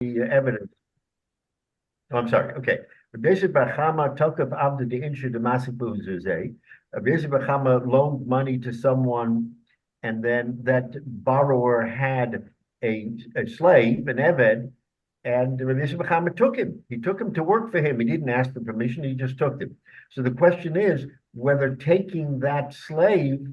evidence. Oh, I'm sorry. Okay. Rabbi Bar Chama tokav avda de inshu de masik buzuzay. Rabbi Bar Chama loaned money to someone, and then that borrower had a slave, an eved, and Rabbi Bar Chama took him. He took him to work for him. He didn't ask for permission. He just took him. So the question is whether taking that slave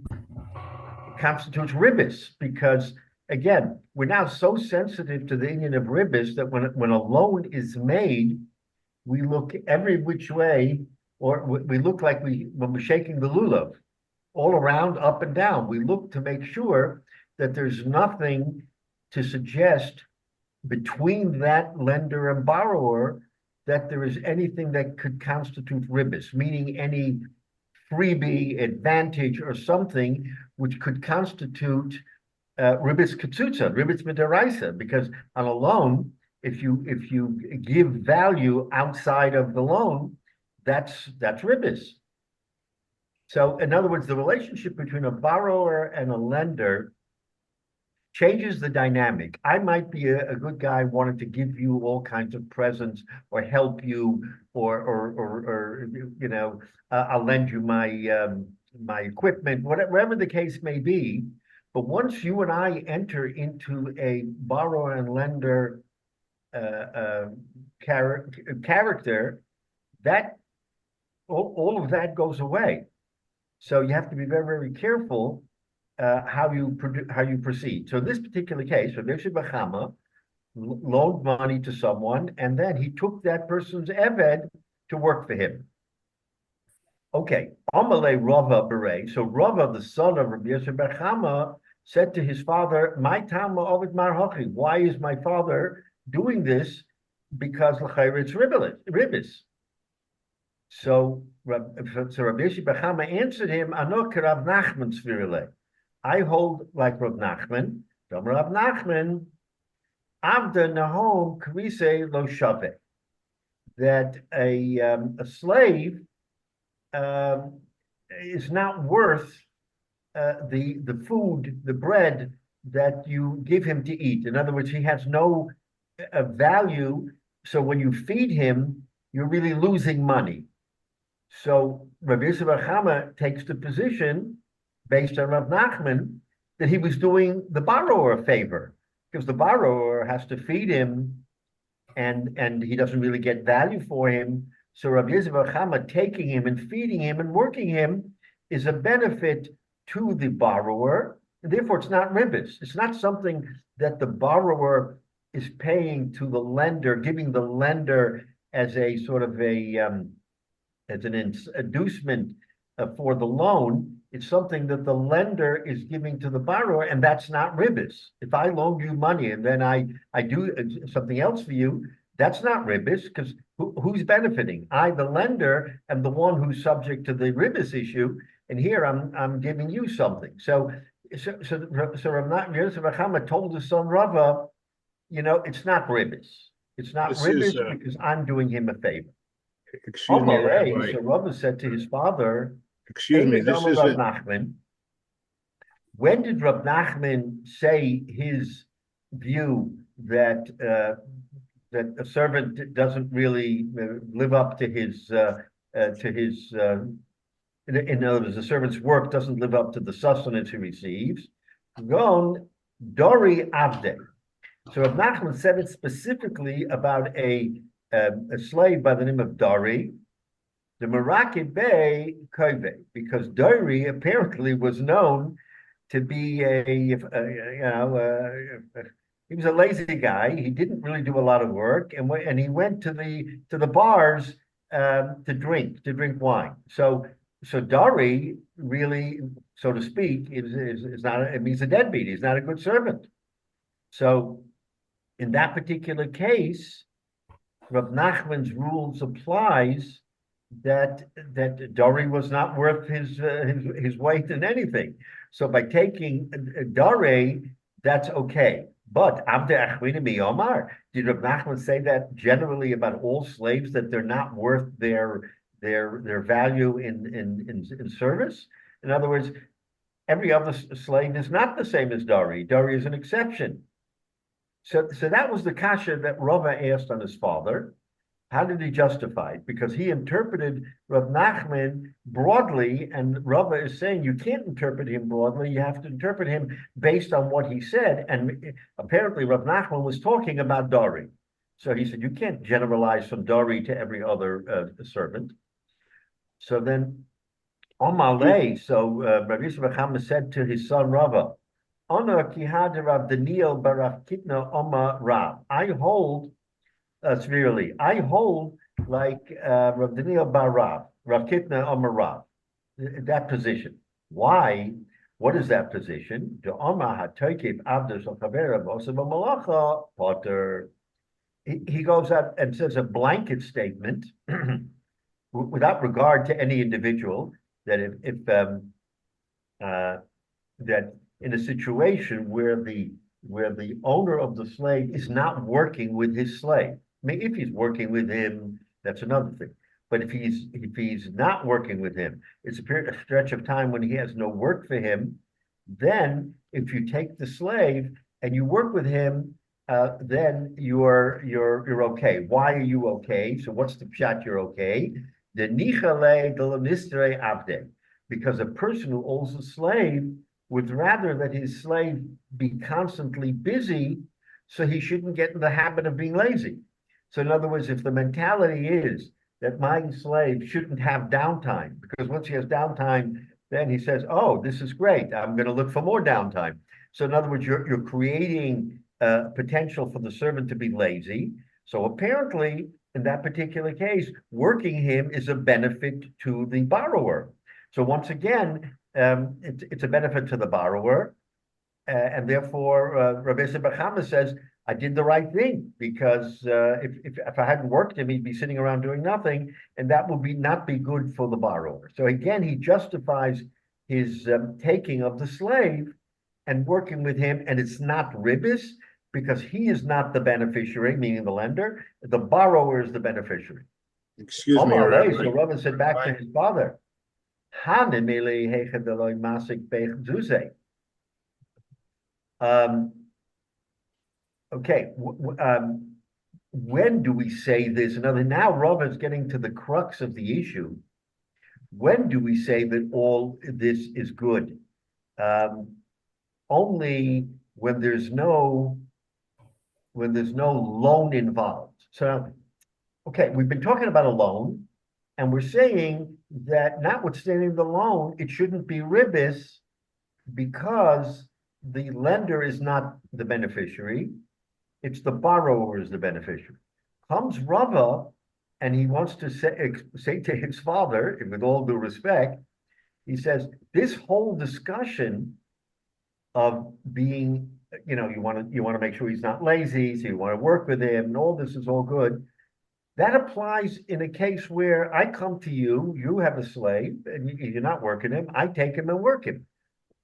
constitutes ribbis, because again, we're now so sensitive to the union of ribbis that when a loan is made, we look every which way, or we look like when we're shaking the lulav, all around, up and down. We look to make sure that there's nothing to suggest between that lender and borrower that there is anything that could constitute ribbis, meaning any freebie, advantage, or something which could constitute ribbis katsutza, ribbis midaraisa, because on a loan, if you give value outside of the loan, that's ribbis. So in other words, the relationship between a borrower and a lender changes the dynamic. I might be a good guy wanting to give you all kinds of presents or help you, or I'll lend you my equipment, whatever the case may be. But once you and I enter into a borrower and lender character, that all of that goes away. So you have to be very, very careful how you proceed. So in this particular case, Rabbi Bar Chama loaned money to someone, and then he took that person's eved to work for him. Okay, Amalei Rava Beret. So Rava, the son of Rabbi Bar Chama, said to his father, "My tama ovid marhachi. Why is my father doing this? Because l'chayr it's ribbis." So Rabbi Bar Chama answered him, "Anok Rav Nachman svirle. I hold like Rav Nachman. Rav Nachman, Avda Nahom Karise Lo Shave, that a slave is not worth the food, the bread that you give him to eat. In other words, he has no value. So when you feed him, you're really losing money." So Rabbi Bar Chama takes the position, based on Rav Nachman, that he was doing the borrower a favor, because the borrower has to feed him, and he doesn't really get value for him. So Rabbi Bar Chama taking him and feeding him and working him is a benefit to the borrower, and therefore it's not ribbis. It's not something that the borrower is paying to the lender, giving the lender as a sort of as an inducement for the loan. It's something that the lender is giving to the borrower, and that's not ribbis. If I loan you money and then I do something else for you, that's not ribbis, because who's benefiting? I, the lender, am the one who's subject to the ribbis issue, and here I'm giving you something. So Rav Chama told his son Rava, it's not ribbis. It's not ribbis because I'm doing him a favor. Excuse me, Rabbi. So Rava said to his father, excuse me, this is Rav Nachman. When did Rav Nachman say his view that that a servant doesn't really live up to his in other words, the servant's work doesn't live up to the sustenance he receives? Gon Dori Avde. So Rav Nachman said it specifically about a slave by the name of Dori, the Meraki Bey Koive, because Dori apparently was known to be he was a lazy guy. He didn't really do a lot of work, and he went to the bars to drink wine. So Dori really, so to speak, is not. He's a deadbeat. He's not a good servant. So in that particular case, Rav Nachman's rules applies that Dori was not worth his weight in anything. So by taking Dori, that's okay. But Avde Achwini Omar, did Rav Nachman say that generally about all slaves, that they're not worth their value in service? In other words, every other slave is not the same as Dori. Dori is an exception. So that was the kasha that Rava asked on his father. How did he justify it? Because he interpreted Rav Nachman broadly, and Rava is saying you can't interpret him broadly. You have to interpret him based on what he said. And apparently, Rav Nachman was talking about Dari. So he said you can't generalize from Dari to every other servant. So then, Omalei, so Rabbi Yisrael Chama said to his son Rava, Ona kihad Rav Daniel barav kitna Oma Rav. I hold severely. I hold like Rav Daniel bar Rav Kitna Omar Rav, that position. Why? What is that position? The Omar HaToikib Abdus of Chavera Bosem Malacha Potter. He goes out and says a blanket statement without regard to any individual that if that in a situation where the owner of the slave is not working with his slave. I mean, if he's working with him, that's another thing. But if he's not working with him, it's a stretch of time when he has no work for him. Then, if you take the slave and you work with him, then you're okay. Why are you okay? So what's the pshat? You're okay. The nichale delanistre avde, because a person who owns a slave would rather that his slave be constantly busy, so he shouldn't get in the habit of being lazy. So in other words, if the mentality is that my slave shouldn't have downtime, because once he has downtime, then he says, oh, this is great, I'm going to look for more downtime. So in other words, you're creating potential for the servant to be lazy. So apparently, in that particular case, working him is a benefit to the borrower. So once again, it's a benefit to the borrower. And therefore, Rabbi Chama says, I did the right thing, because if I hadn't worked him, he'd be sitting around doing nothing, and that would not be good for the borrower. So again, he justifies his taking of the slave and working with him, and it's not ribis, because he is not the beneficiary, meaning the lender. The borrower is the beneficiary. Excuse me, Rabbi. So Rabbi said back to his father, okay, when do we say this? Now Rav is getting to the crux of the issue. When do we say that all this is good? Only when there's no loan involved. So, okay, we've been talking about a loan, and we're saying that notwithstanding the loan, it shouldn't be ribis because the lender is not the beneficiary. It's the borrower is the beneficiary. Comes Rava, and he wants to say to his father, with all due respect, he says, this whole discussion of being, you want to make sure he's not lazy, so you want to work with him, and all this is all good. That applies in a case where I come to you, you have a slave, and you're not working him, I take him and work him.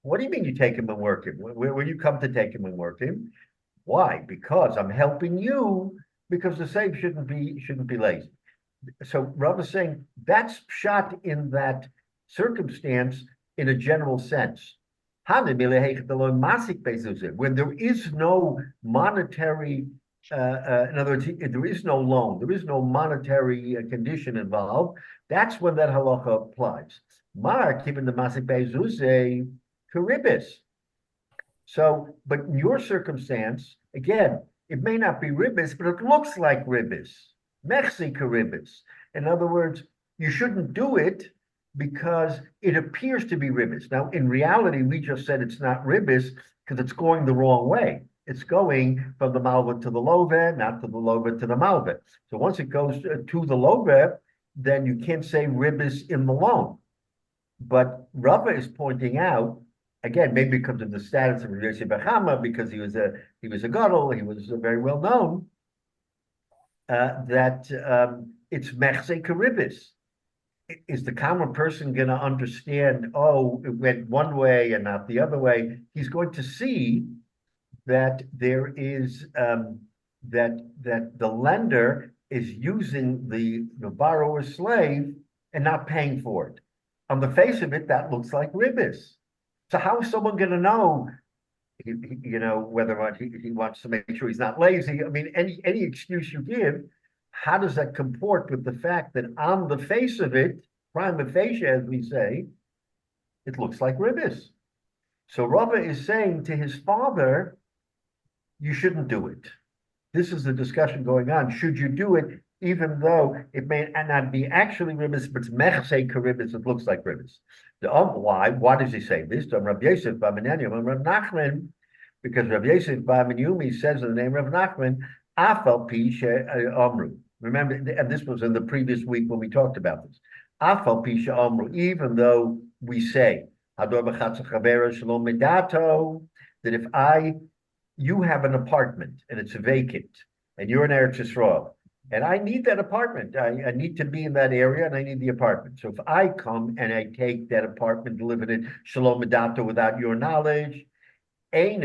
What do you mean you take him and work him? When you come to take him and work him? Why? Because I'm helping you, because the slave shouldn't be lazy. So Rav is saying that's shot in that circumstance in a general sense. When there is no monetary, in other words, there is no loan, there is no monetary condition involved, that's when that halacha applies. Mark, given the masik bezuze, karibis. So, but in your circumstance, again, it may not be ribis, but it looks like ribis. Mechsi karibis. In other words, you shouldn't do it because it appears to be ribis. Now, in reality, we just said it's not ribis because it's going the wrong way. It's going from the malva to the love, not to the love to the malva. So once it goes to the love, then you can't say ribis in the loan. But Rava is pointing out, again, maybe because of the status of Rabbi Chama, because he was a gadol, he was very well known, that it's mechse karibis. Is the common person going to understand, oh, it went one way and not the other way? He's going to see that there is that the lender is using the borrower's slave and not paying for it. On the face of it, that looks like ribis. So how is someone going to know whether or not he wants to make sure he's not lazy. I mean, any excuse you give, how does that comport with the fact that on the face of it, prima facie, as we say, it looks like ribis. So Rava is saying to his father, you shouldn't do it. This is the discussion going on. Should you do it, even though it may not be actually ribis, but it's mechse karibis, it looks like ribis. Why? Why does he say this? Rabbi Yosef Bar Menanium and Rabbi Nachman, because Rabbi Yosef Bar Menumi says in the name of Nachman, Afal Pisha Amru. Remember, and this was in the previous week when we talked about this. Afal Pisha Amru, even though we say, that if you have an apartment and it's vacant and you're in Eretz Yisrael and I need that apartment, I need to be in that area and I need the apartment. So if I come and I take that apartment, live in it, shalom medato, without your knowledge, I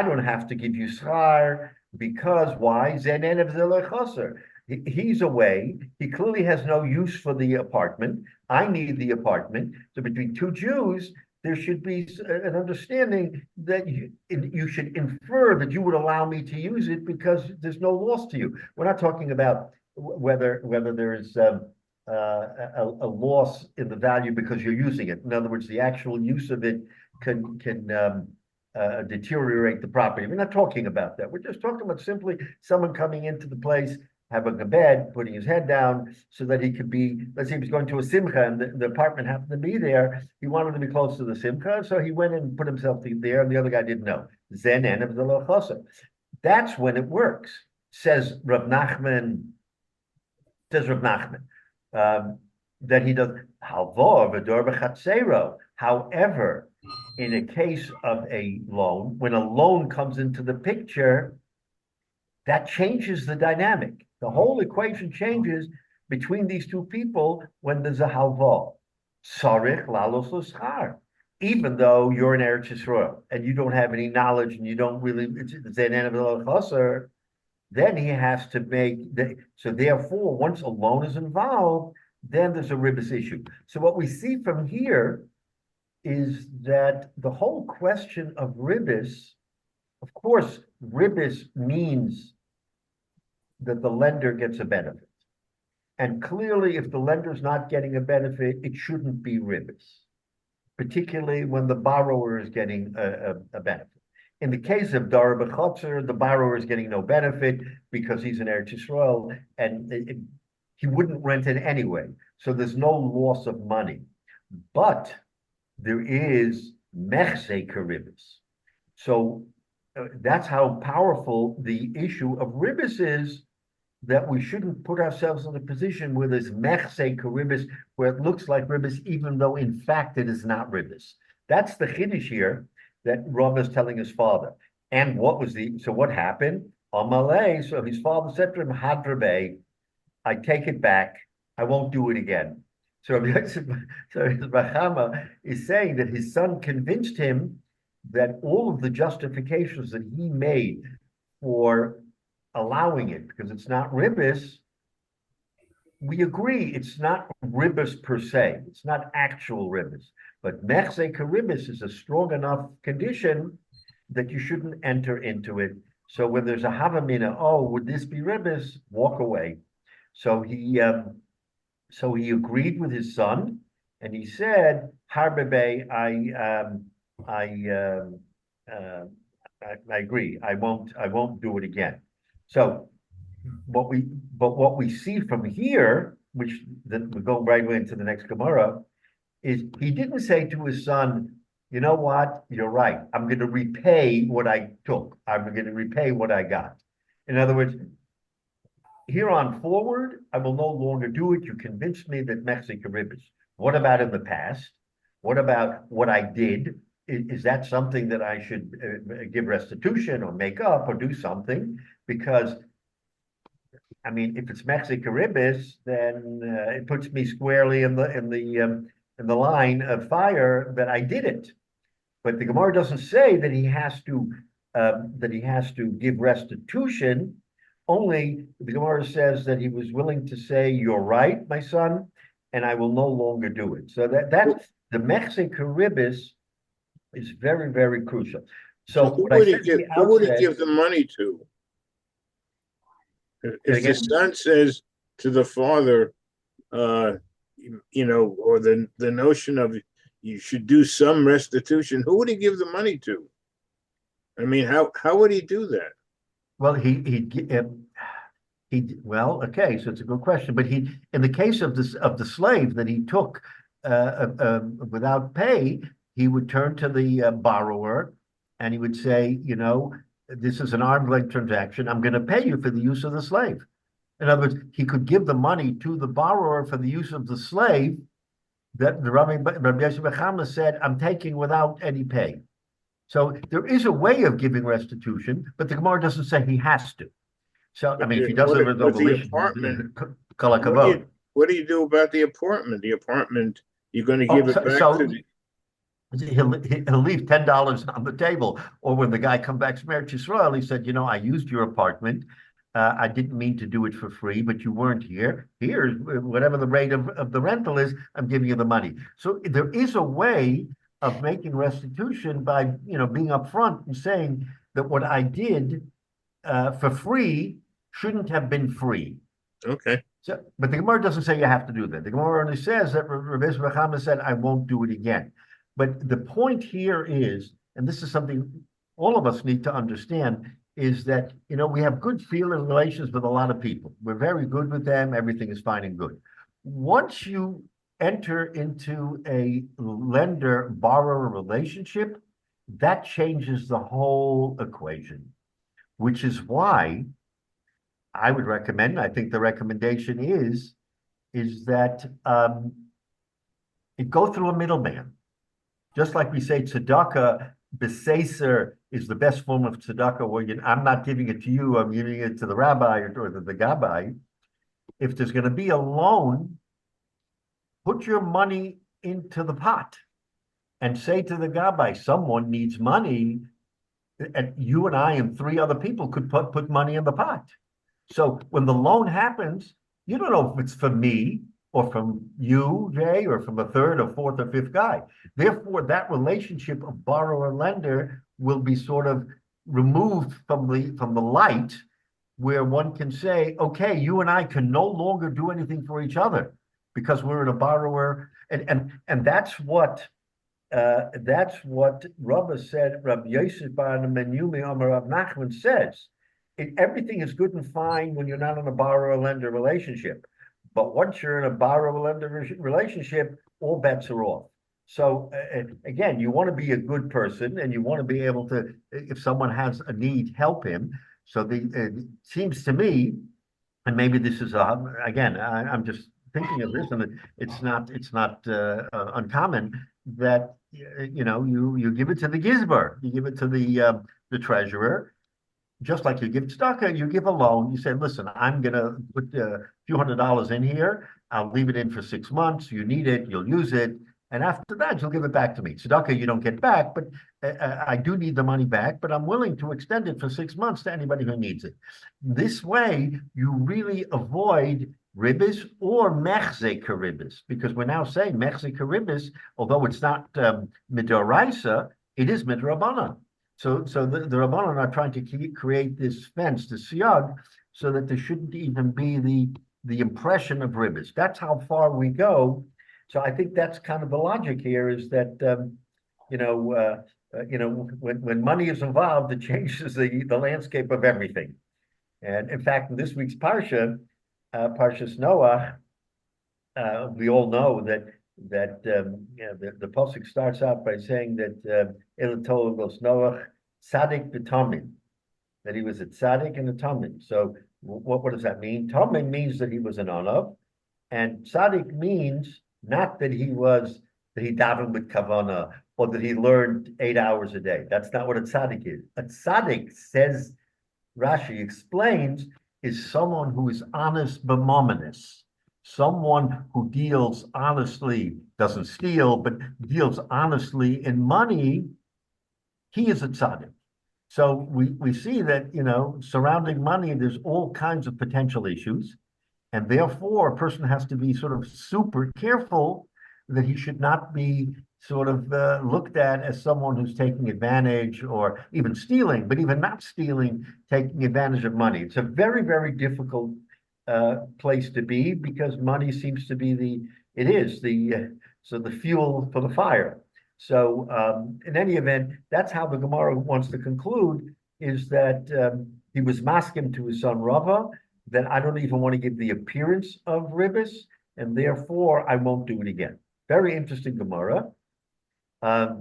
don't have to give you schar, because why? He's away. He clearly has no use for the apartment. I need the apartment. So between two Jews, there should be an understanding that you should infer that you would allow me to use it because there's no loss to you. We're not talking about whether there is a loss in the value because you're using it. In other words, the actual use of it can deteriorate the property. We're not talking about that. We're just talking about simply someone coming into the place, having a bed, putting his head down so that he could be, let's say he was going to a simcha and the apartment happened to be there. He wanted to be close to the simcha, so he went and put himself there and the other guy didn't know. Zen and of the lochosa. That's when it works, says Rav Nachman, that he does halvor v'dor b'chatzero. However, in a case of a loan, when a loan comes into the picture, that changes the dynamic. The whole equation changes between these two people when there's a halva. Sarich lalos l'schar. Even though you're in Eretz Yisrael and you don't have any knowledge and you don't really, then he has to make, so therefore, once a loan is involved, then there's a ribis issue. So what we see from here is that the whole question of ribis, of course, ribis means that the lender gets a benefit. And clearly, if the lender's not getting a benefit, it shouldn't be ribis, particularly when the borrower is getting a benefit. In the case of Dara B'Chotzer, the borrower is getting no benefit because he's in Eretz Yisrael and he wouldn't rent it anyway. So there's no loss of money. But there is mechse karibis. So that's how powerful the issue of ribis is, that we shouldn't put ourselves in a position where there's mechse karibis, where it looks like ribis, even though in fact it is not ribis. That's the chiddush here that Rav is telling his father. And what happened? Amalei, so his father said to him, Hadrabe, I take it back, I won't do it again. So Bachama is saying that his son convinced him that all of the justifications that he made for allowing it, because it's not ribis, we agree it's not ribis per se, it's not actual ribis, but mechse karibis is a strong enough condition that you shouldn't enter into it. So when there's a havamina, would this be ribis? Walk away. So he agreed with his son, and he said, Harbebe, I agree. I won't do it again. So what we see from here, which then we go right away into the next Gemara, is he didn't say to his son, you know what, you're right, I'm going to repay what I took. I'm going to repay what I got. In other words, here on forward, I will no longer do it. You convinced me that Mexico ribis. What about in the past? What about what I did? Is that something that I should give restitution or make up or do something? Because, I mean, if it's Mexico ribis, then it puts me squarely in the line of fire that I did it. But the Gemara doesn't say that he has to give restitution. Only the Gemara says that he was willing to say, you're right, my son, and I will no longer do it. So that's the Mexico ribis is very, very crucial. So So who what I would he said at give, the who would he outset, give the money to? If the again, son says to the father, or the notion of you should do some restitution, who would he give the money to? I mean, how would he do that? well, well, okay, so it's a good question, but in the case of the slave that he took without pay, he would turn to the borrower and he would say, this is an arm's length transaction. I'm going to pay you for the use of the slave. In other words, he could give the money to the borrower for the use of the slave that the Rabbi Yosef said, I'm taking without any pay. So there is a way of giving restitution, but the Gemara doesn't say he has to. So, I mean, if he doesn't resolve the apartment, issue, what do you do about the apartment? The apartment, you're going to give it back to the... He'll leave $10 on the table. Or when the guy come back from Eretz Yisrael, he said, I used your apartment. I didn't mean to do it for free, but you weren't here. Here's whatever the rate of the rental is, I'm giving you the money. So there is a way of making restitution by, being upfront and saying that what I did for free shouldn't have been free. Okay. So, but the Gemara doesn't say you have to do that. The Gemara only says that Rabbi Hyatt said, I won't do it again. But the point here is, and this is something all of us need to understand, is that, we have good feeling relations with a lot of people. We're very good with them. Everything is fine and good. Once you enter into a lender-borrower relationship, that changes the whole equation, which is why I would recommend, I think the recommendation is that it go through a middleman. Just like we say tzedakah, beseser is the best form of tzedakah, where I'm not giving it to you, I'm giving it to the rabbi or the gabbai. If there's going to be a loan, put your money into the pot and say to the gabbai, someone needs money, and you and I and three other people could put money in the pot. So when the loan happens, you don't know if it's from me or from you, Jay, or from a third or fourth or fifth guy. Therefore, that relationship of borrower-lender will be sort of removed from the light, where one can say, okay, you and I can no longer do anything for each other because we're in a borrower. And that's what Rabbi said, Rabbi Yosef Bar Menyumi Amar Rav Nachman says. Everything is good and fine when you're not in a borrower-lender relationship. But once you're in a borrower-lender relationship, all bets are off. So again, you want to be a good person and you want to be able to, if someone has a need, help him. So it seems to me, and maybe this is, again, I'm just thinking of this, and it's not uncommon that, you give it to the gizbar, you give it to the treasurer. Just like you give tzedakah, you give a loan. You say, listen, I'm going to put a few $100s in here. I'll leave it in for 6 months. You need it, you'll use it. And after that, you'll give it back to me. Tzedakah, you don't get back, but I do need the money back, but I'm willing to extend it for 6 months to anybody who needs it. This way, you really avoid ribbis or mechze ribbis, because we're now saying mechze ribbis, although it's not midoraisa, it is midrabanan. So the Rabbanan are trying to create this fence, this siyag, so that there shouldn't even be the impression of ribbis. That's how far we go. So I think that's kind of the logic here, is that when money is involved, it changes the landscape of everything. And in fact, in this week's parsha, Parshas Noah, we all know that the pasuk starts out by saying that Elatologos Noach Tzadik v'Tamim, that he was a Tzadik and a Tamim. So what does that mean? Tamim means that he was an Anav, and Tzadik means not that he davened with kavana or that he learned 8 hours a day. That's not what a Tzadik is. A Tzadik, says Rashi explains, is someone who is honest b'mominus. Someone who deals honestly, doesn't steal, but deals honestly in money, he is a tzaddik. So we see that, surrounding money, there's all kinds of potential issues. And therefore, a person has to be sort of super careful that he should not be sort of looked at as someone who's taking advantage or even stealing, but even not stealing, taking advantage of money. It's a very, very difficult place to be because money seems to be the fuel for the fire. So in any event, that's how the Gemara wants to conclude, is that he was masking to his son Rava, that I don't even want to give the appearance of ribis, and therefore I won't do it again. Very interesting Gemara. But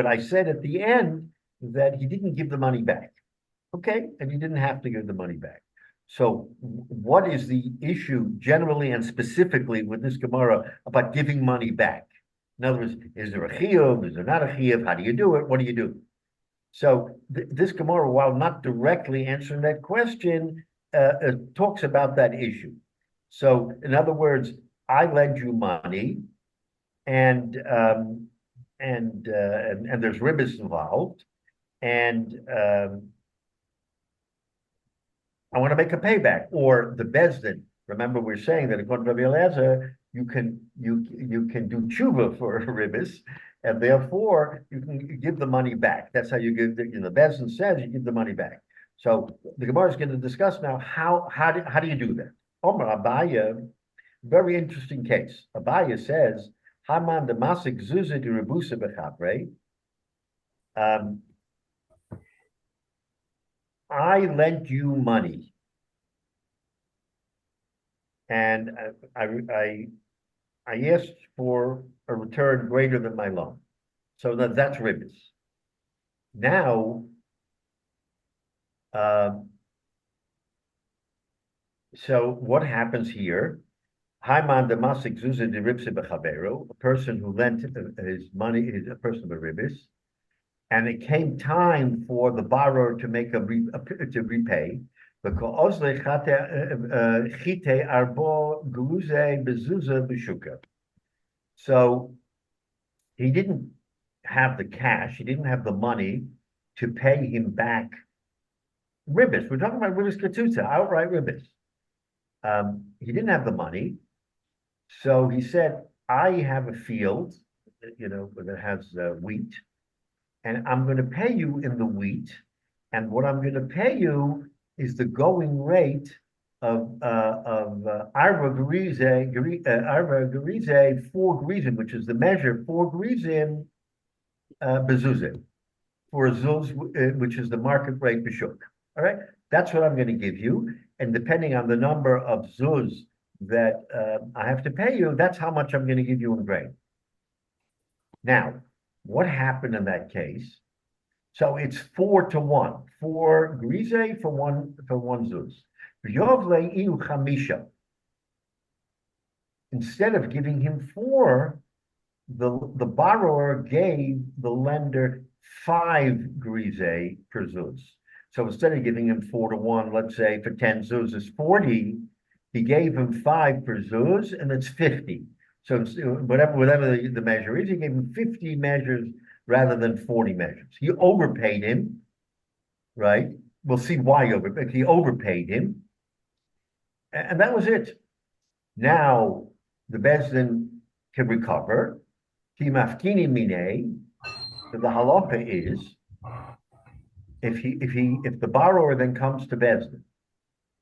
I said at the end that he didn't give the money back. Okay, and he didn't have to give the money back. So what is the issue generally and specifically with this Gemara about giving money back? In other words, is there a chiyuv? Is there not a chiyuv? How do you do it? What do you do? So this Gemara, while not directly answering that question, talks about that issue. So in other words, I lend you money, and there's ribis involved, and I want to make a payback, or the bezdin. Remember, we're saying that according to Rabbi Eliezer, you can do tshuva for ribis, and therefore you can give the money back. That's how you give the bezdin says you give the money back. So the Gemara is going to discuss now how do you do that? Omar Abaya, very interesting case. Abaya says, Haman the Masik Zuza de Rebusa Bechabre. I lent you money, and I asked for a return greater than my loan. So that's ribis. Now, so what happens here? Haiman the Masik Zuza de Ribse Bechavero, a person who lent his money, is a person of ribis, and it came time for the borrower to make to repay. So he didn't have the cash, he didn't have the money to pay him back ribis. We're talking about ribis katuta, outright ribis. He didn't have the money, so he said, I have a field, that has wheat, and I'm going to pay you in the wheat, and what I'm going to pay you is the going rate of arba gerize 4 grizim, which is the measure 4 grizim bezuzim, for a zuz, which is the market rate b'shuk. All right, that's what I'm going to give you, and depending on the number of zuz that I have to pay you, that's how much I'm going to give you in grain. Now, what happened in that case? So it's 4-to-1, 4 grize for one zuz. Yovle iu chamisha. Instead of giving him 4, the borrower gave the lender 5 grize per zuz. So instead of giving him 4-to-1, let's say for 10 zuz is 40, he gave him 5 per zuz, and it's 50. So whatever the measure is, he gave him 50 measures rather than 40 measures. He overpaid him, right? We'll see why he overpaid him. And that was it. Now the bezdin can recover. Ki mafkini mine. So the halacha is, if the borrower then comes to bezdin,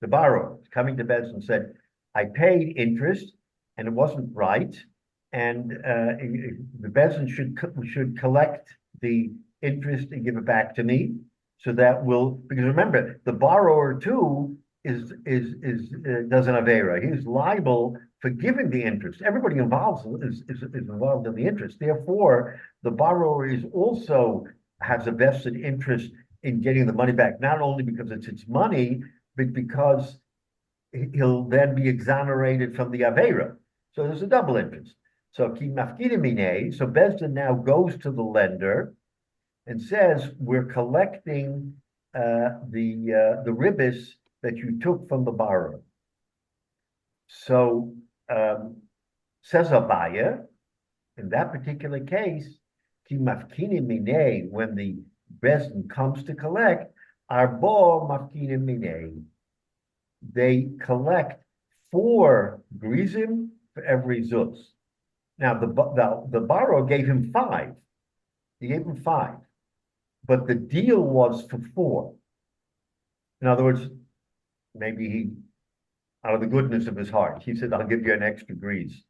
the borrower is coming to bezdin and said, I paid interest and it wasn't right, and the bezdin should collect the interest and give it back to me, so that because remember, the borrower too does an avera. He's liable for giving the interest. Everybody involved is involved in the interest. Therefore, the borrower also has a vested interest in getting the money back, not only because it's its money, but because he'll then be exonerated from the avera. So there's a double interest. So ki mafkida mine. So bezdin now goes to the lender and says, we're collecting the ribis that you took from the borrower. So says Abaya, in that particular case, ki mafkini mine, when the bezdin comes to collect, arbo mafkini mine, they collect 4 grizim for every zuz. Now, the borrower gave him 5. He gave him 5. But the deal was for 4. In other words, maybe he, out of the goodness of his heart, he said, I'll give you an extra grease.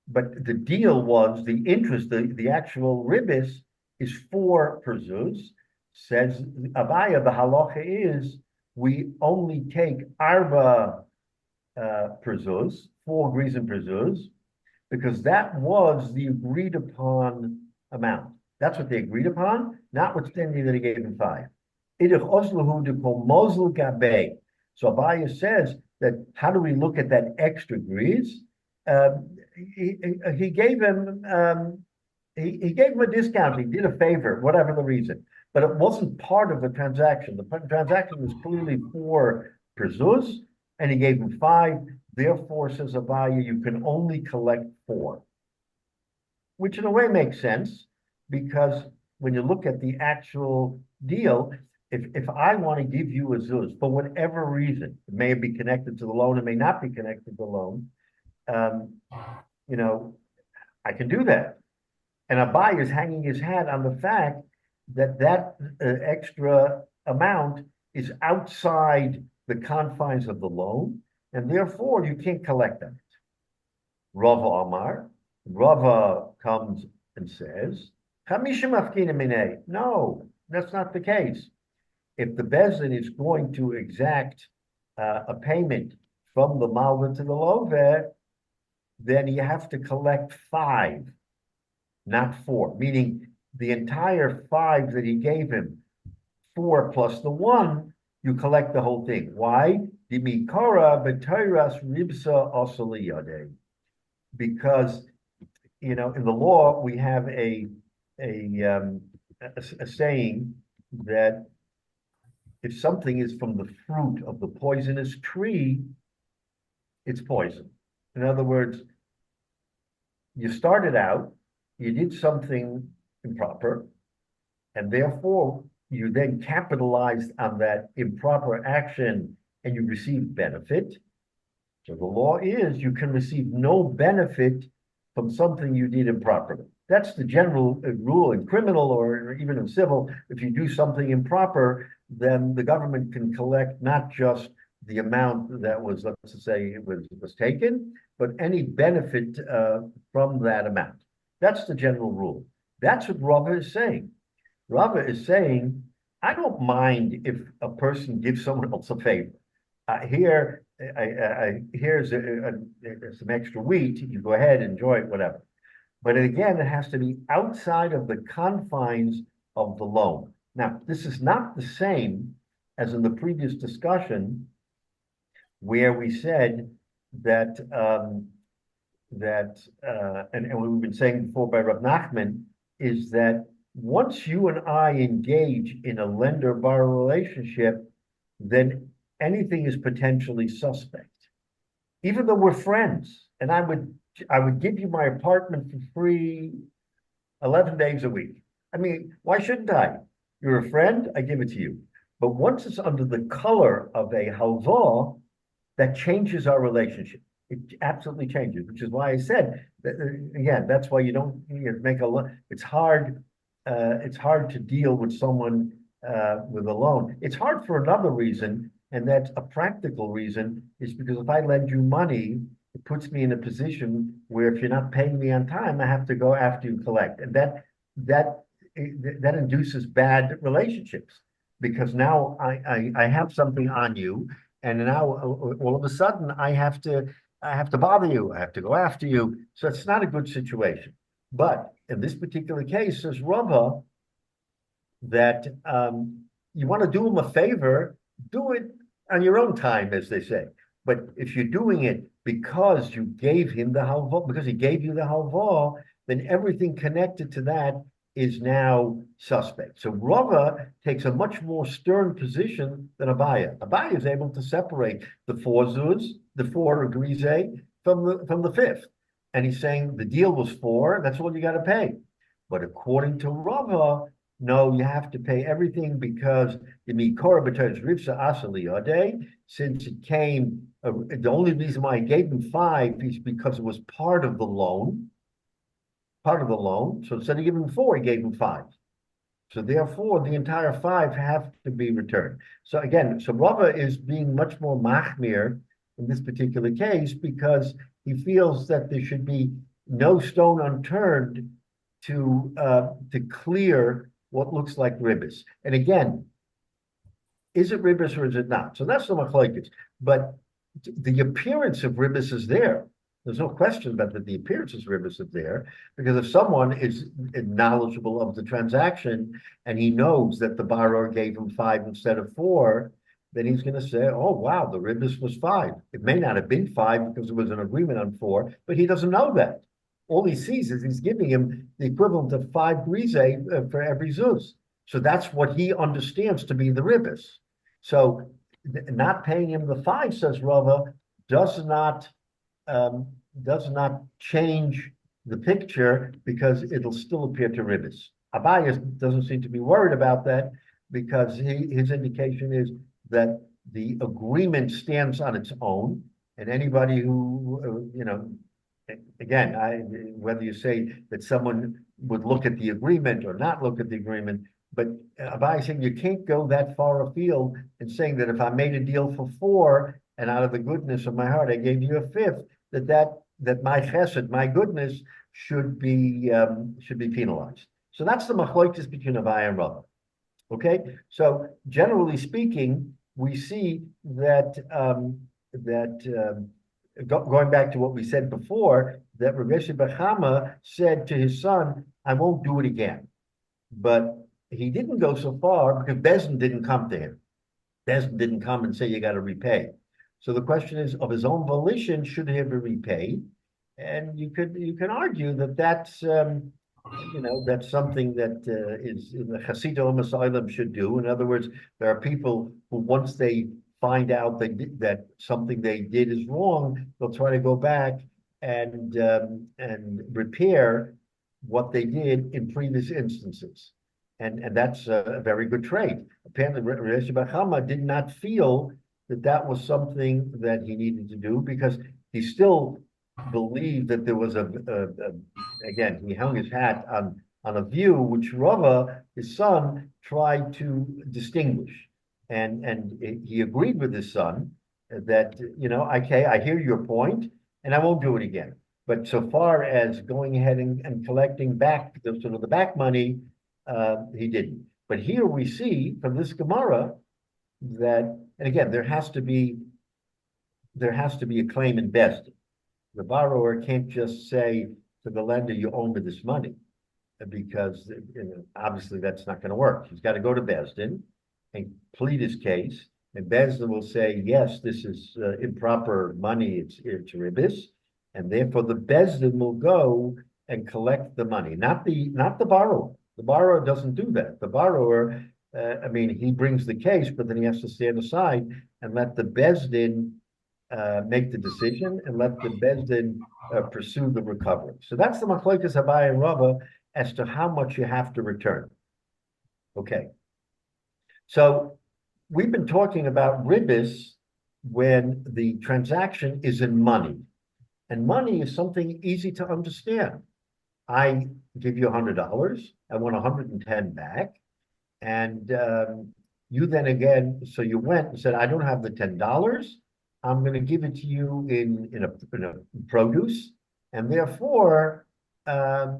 But the deal was the interest, the actual ribis is 4 per zuz. Says Abaya, the halacha is we only take arba per zuz, 4 grisen per zuz, because that was the agreed upon amount. That's what they agreed upon, notwithstanding that he gave him 5. So Abaya says that how do we look at that extra grease? He gave him he gave him a discount. He did a favor, whatever the reason, but it wasn't part of the transaction. The transaction was clearly 4 per zuz, and he gave him 5. Therefore, says Abaya, you can only collect 4, which in a way makes sense because when you look at the actual deal, if I want to give you a zuz for whatever reason, it may be connected to the loan, it may not be connected to the loan. I can do that. And Abaya is hanging his hat on the fact that extra amount is outside the confines of the loan, and therefore you can't collect on it. Rava Amar, Rava comes and says, no, that's not the case. If the Bezdin is going to exact a payment from the Malva to the Loveh, then you have to collect 5, not 4, meaning the entire 5 that he gave him, 4 plus the 1, you collect the whole thing. Why? Because in the law we have a saying that if something is from the fruit of the poisonous tree, it's poison. In other words, you started out, you did something improper, and therefore you then capitalized on that improper action and you received benefit. So the law is you can receive no benefit from something you did improperly. That's the general rule in criminal or even in civil. If you do something improper, then the government can collect not just the amount that was, let's say, was taken, but any benefit from that amount. That's the general rule. That's what Rava is saying. Rava is saying, I don't mind if a person gives someone else a favor. Here's some extra wheat. You go ahead, enjoy it, whatever. But again, it has to be outside of the confines of the loan. Now, this is not the same as in the previous discussion where we said that, and we've been saying before by Rav Nachman, is that once you and I engage in a lender-borrower relationship, then anything is potentially suspect. Even though we're friends, and I would give you my apartment for free 11 days a week. I mean, why shouldn't I? You're a friend, I give it to you. But once it's under the color of a halvah, that changes our relationship. It absolutely changes, which is why I said that, again, that's why you don't make it's hard to deal with someone with a loan. It's hard for another reason, and that's a practical reason, is because if I lend you money, it puts me in a position where if you're not paying me on time, I have to go after you collect. And that induces bad relationships, because now I have something on you, and now all of a sudden I have to bother you. I have to go after you. So it's not a good situation. But in this particular case, says Rava, that you want to do him a favor, do it on your own time, as they say. But if you're doing it because you gave him the halvah, because he gave you the halvah, then everything connected to that is now suspect. So Rava takes a much more stern position than Abaya. Abaya is able to separate the 4 zuz, the 4 agrees from the 5th. And he's saying the deal was 4, that's all you got to pay. But according to Rava, no, you have to pay everything because the Mikora B'Torah Rivsa Asali Yodeh, since it came, the only reason why I gave him 5 is because it was part of the loan. So instead of giving him 4, he gave him 5. So therefore, the entire 5 have to be returned. So again, so Rava is being much more machmir in this particular case because he feels that there should be no stone unturned to clear what looks like ribbis. And again, is it ribbis or is it not? So that's the machlokes. But the appearance of ribbis is there. There's no question about that the appearance is ribbis is there, because if someone is knowledgeable of the transaction and he knows that the borrower gave him 5 instead of 4, then he's going to say, oh, wow, the ribbis was 5. It may not have been 5 because it was an agreement on 4, but he doesn't know that. All he sees is he's giving him the equivalent of 5 grise for every zuz. So that's what he understands to be the ribbis. So not paying him the 5, says Rava, does not change the picture because it'll still appear to ribbis. Abaye doesn't seem to be worried about that because his indication is that the agreement stands on its own, and anybody who, again, whether you say that someone would look at the agreement or not look at the agreement, but Abaye saying you can't go that far afield and saying that if I made a deal for 4 and out of the goodness of my heart I gave you a 5th, that my chesed, my goodness, should be penalized. So that's the machlokes between Abaye and Rava. Okay, so generally speaking, we see that going back to what we said before, that Rabbi Bachama said to his son, "I won't do it again," but he didn't go so far because Bezdin didn't come to him. Bezdin didn't come and say you got to repay. So the question is, of his own volition, should he have been repaid? And you can argue that that's that's something that is the Hasidah Olam should do. In other words, there are people who once they find out that something they did is wrong, they'll try to go back and repair what they did in previous instances. And that's a very good trait. Apparently, Rabbi Bachama did not feel that was something that he needed to do because he still believed that there was again, he hung his hat on a view which Rava, his son, tried to distinguish. And he agreed with his son that, okay, I hear your point and I won't do it again. But so far as going ahead and collecting back the back money, he didn't. But here we see from this Gemara that, and again, there has to be a claim in Bezdin. The borrower can't just say to the lender, "You owe me this money," because obviously that's not going to work. He's got to go to Bezdin and plead his case, and Bezdin will say, "Yes, this is improper money. It's ribbis," and therefore the Bezdin will go and collect the money, not the borrower. The borrower doesn't do that. The borrower, he brings the case, but then he has to stand aside and let the Bezdin make the decision and let the Bezdin pursue the recovery. So that's the machlokes Abaye and Rava as to how much you have to return. Okay. So we've been talking about ribbis when the transaction is in money. And money is something easy to understand. I give you $100, I want 110 back. And you then again, so you went and said, I don't have the $10. I'm going to give it to you in a produce. And therefore, I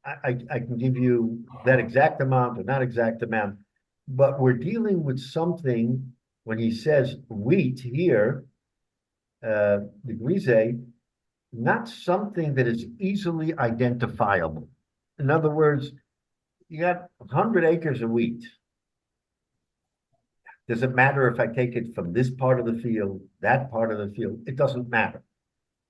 can give you that exact amount or not exact amount. But we're dealing with something when he says wheat here, the grise, not something that is easily identifiable. In other words, you got 100 acres of wheat. Does it matter if I take it from this part of the field, that part of the field? It doesn't matter.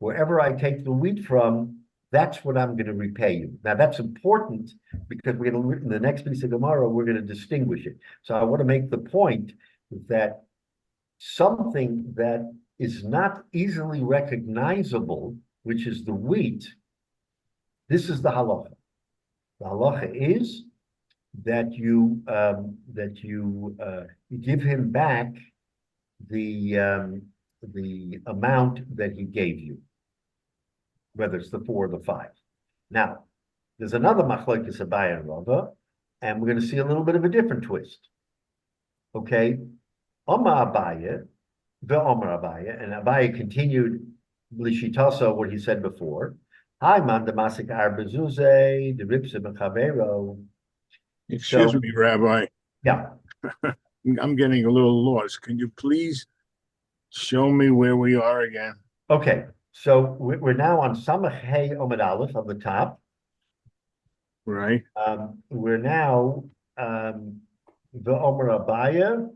Wherever I take the wheat from, that's what I'm going to repay you. Now that's important because we're going to, in the next piece of Gemara, we're going to distinguish it. So I want to make the point that something that is not easily recognizable, which is the wheat, this is the halacha. The halacha is that you give him back the amount that he gave you, whether it's the 4 or the 5. Now, there's another machlokes Abaye and Rava, and we're going to see a little bit of a different twist. Okay, Omar Abaye, the Omar Abaye, and Abaye continued Lishitasa what he said before. Hi, man, the masik arbezuze, the ripsa mechavero. Excuse me, Rabbi. Yeah. I'm getting a little lost. Can you please show me where we are again? Okay. So we're now on Samach Hey Omid Aleph on the top. Right. We're now the Omer Abaye.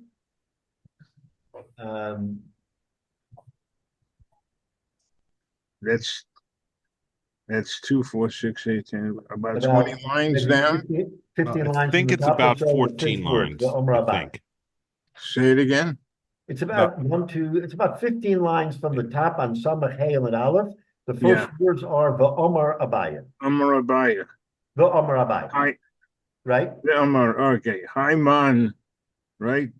That's 2, 4, 6, 8, 10, about 20 lines down. 15 lines. I think it's about 14 lines. I think. Say it again. It's about it's about 15 lines from the top on Samach Hey Omid Aleph. The first words are the Omer Abaye. Omer Abaye. The Omer Abaye. Hi. Right? The Omer, okay. Hi, man. Right?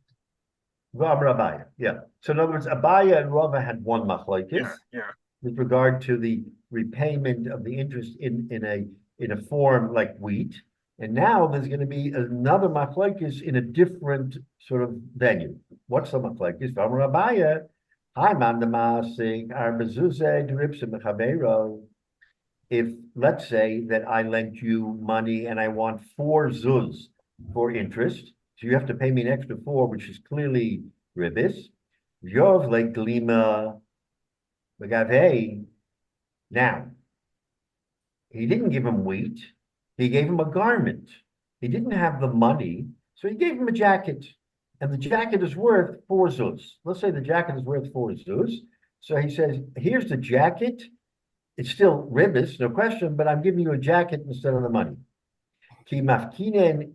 The Omer Abaye. Yeah. So in other words, Abaye and Rava had one machlokes. Yeah. With regard to the repayment of the interest in a form like wheat. And now there's going to be another machlokes in a different sort of venue. What's the machlokes? V'amar Abaye, hi man the masik arbezuze deripsim mechavero. If let's say that I lent you money and I want 4 zuz for interest, so you have to pay me an extra 4, which is clearly ribis. Yov like glima. Now, he didn't give him wheat. He gave him a garment. He didn't have the money, so he gave him a jacket. And the jacket is worth 4 zuz. Let's say the jacket is worth 4 zuz. So he says, here's the jacket. It's still ribis, no question, but I'm giving you a jacket instead of the money. Ki mafkinen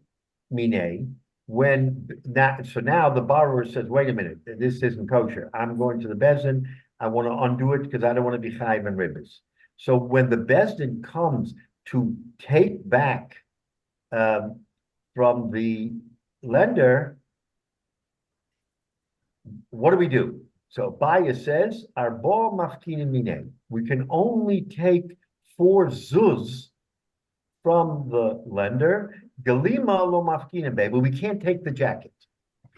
mine. So now the borrower says, wait a minute, this isn't kosher. I'm going to the bezin. I want to undo it because I don't want to be chayiv and ribis. So when the bezdin comes to take back from the lender, what do? So Baya says, "Arbo mafkinin mine." We can only take 4 zuz from the lender. Galima lo mafkinin be, but we can't take the jacket.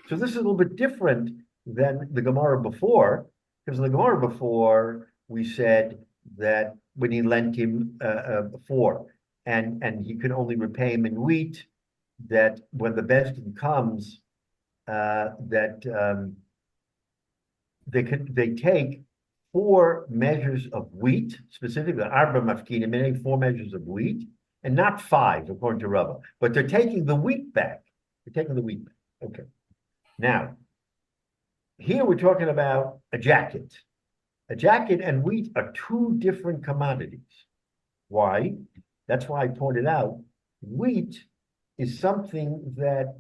So this is a little bit different than the Gemara before. Because in the Gemara before, we said that when he lent him 4, and he could only repay him in wheat, that when the Besdin comes, they take 4 measures of wheat, specifically arba mafkinim, meaning 4 measures of wheat, and not 5 according to Rava. But they're taking the wheat back. They're taking the wheat back. Okay. Now, here we're talking about a jacket. A jacket and wheat are 2 different commodities. Why? That's why I pointed out wheat is something that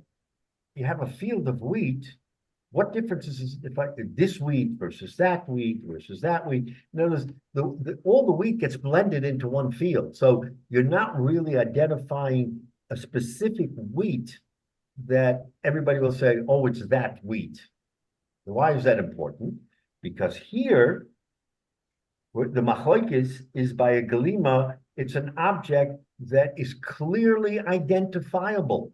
you have a field of wheat. What difference is if this wheat versus that wheat versus that wheat? In other words, all the wheat gets blended into one field. So you're not really identifying a specific wheat that everybody will say, oh, it's that wheat. Why is that important? Because here, the machlokes is by a galima, it's an object that is clearly identifiable.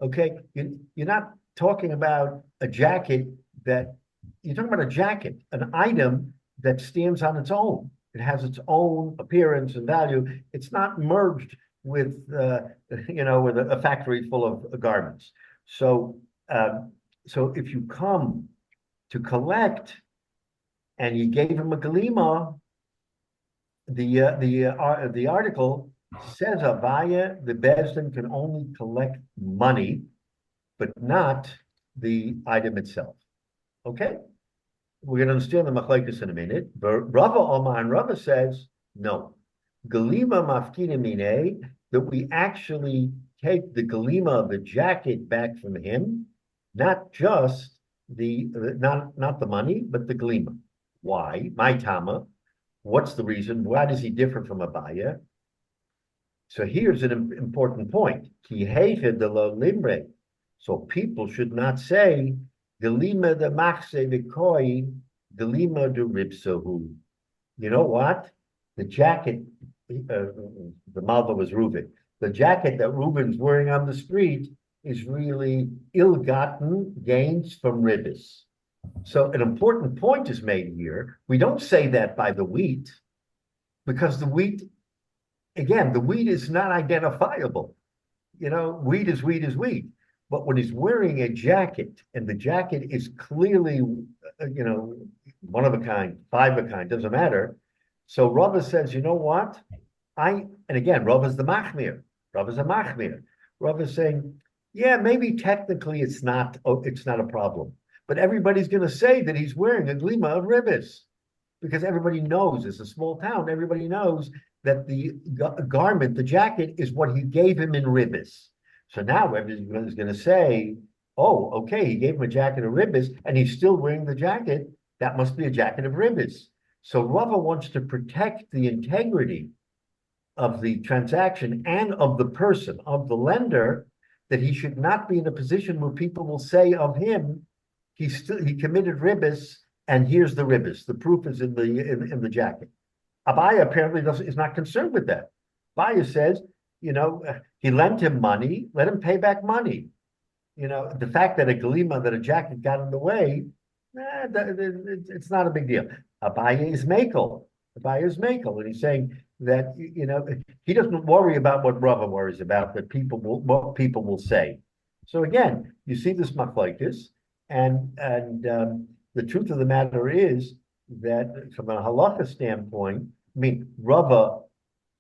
Okay, you're not talking about a jacket you're talking about a jacket, an item that stands on its own. It has its own appearance and value. It's not merged with, with a factory full of garments. So if you come to collect, and he gave him a galima, the article says Abaye, the bezdin can only collect money, but not the item itself. Okay, we're going to understand the machlokes in a minute. But Rava Omar and Rava says no. Galima mafkina mine, that we actually take the galima, the jacket, back from him, not just not the money, but the galima. Why? My tama. What's the reason? Why does he differ from Abaye? So here's an important point. Ki heiche de lo limre. So people should not say, Gelima de machse vikoi, Gelima de ripsahu. You know what? The jacket, the Malva was Reuben. The jacket that Reuben's wearing on the street is really ill-gotten gains from ribbis. So an important point is made here. We don't say that by the wheat, because the wheat, again, the wheat is not identifiable. Wheat is wheat is wheat. But when he's wearing a jacket, and the jacket is clearly, one of a kind, five of a kind, doesn't matter. So Rava says, you know what? And again, Rava's the machmir. Rava's a machmir. Rava's saying, yeah, maybe technically it's not a problem. But everybody's going to say that he's wearing a glima of ribbis, because everybody knows it's a small town. Everybody knows that the garment, the jacket, is what he gave him in ribbis. So now everybody's going to say, oh, okay, he gave him a jacket of ribbis, and he's still wearing the jacket. That must be a jacket of ribbis. So Rava wants to protect the integrity of the transaction and of the person, of the lender, that he should not be in a position where people will say of him, he committed ribbis, and here's the ribbis. The proof is in the jacket. Abaya apparently is not concerned with that. Abaya says, he lent him money, let him pay back money. The fact that a jacket got in the way, it's not a big deal. Abaya is Makel. And he's saying that, he doesn't worry about what Rava worries about, that what people will say. So again, you see this machlokes, and the truth of the matter is that from a halacha standpoint, Rava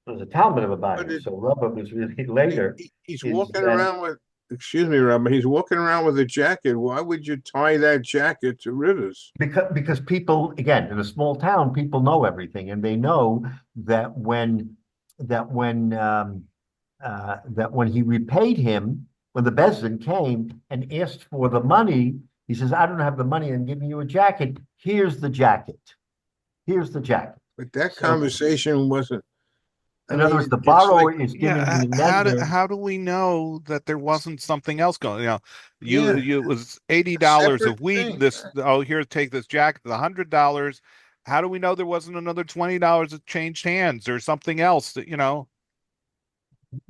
was a Talmud of Abaya, so Rava was really later. He's walking around with, excuse me, Rabbi, he's walking around with a jacket. Why would you tie that jacket to rivers? Because people, again, in a small town, people know everything, and they know that when he repaid him, when the Bezdin came and asked for the money, he says, I don't have the money, I'm giving you a jacket. Here's the jacket. But that conversation wasn't. In other words, the borrower is giving the lender. How do we know that there wasn't something else going? It was $80 of wheat. Here, take this jacket, the $100. How do we know there wasn't another $20 that changed hands or something else that?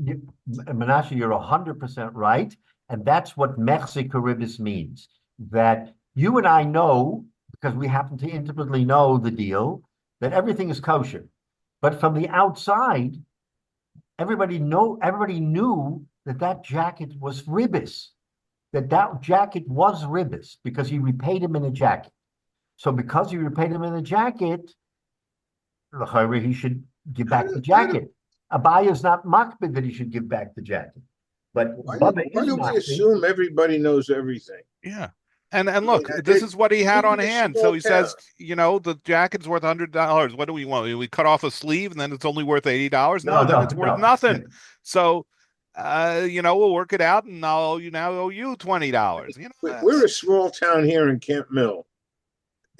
Menashe, you're 100% right, and that's what mechse karibis means. That you and I know, because we happen to intimately know the deal, that everything is kosher. But from the outside, everybody knew that jacket was ribbis, that jacket was ribbis, because he repaid him in a jacket. So because he repaid him in a jacket, he should give back the jacket. Abaya is not makbid that he should give back the jacket. But why do we assume everybody knows everything? Yeah. And look, this is what he had on hand. So he says, the jacket's worth $100. What do we want? We cut off a sleeve and then it's only worth $80? No, then it's worth nothing. So, we'll work it out, and I'll owe you $20. We're a small town here in Camp Mill.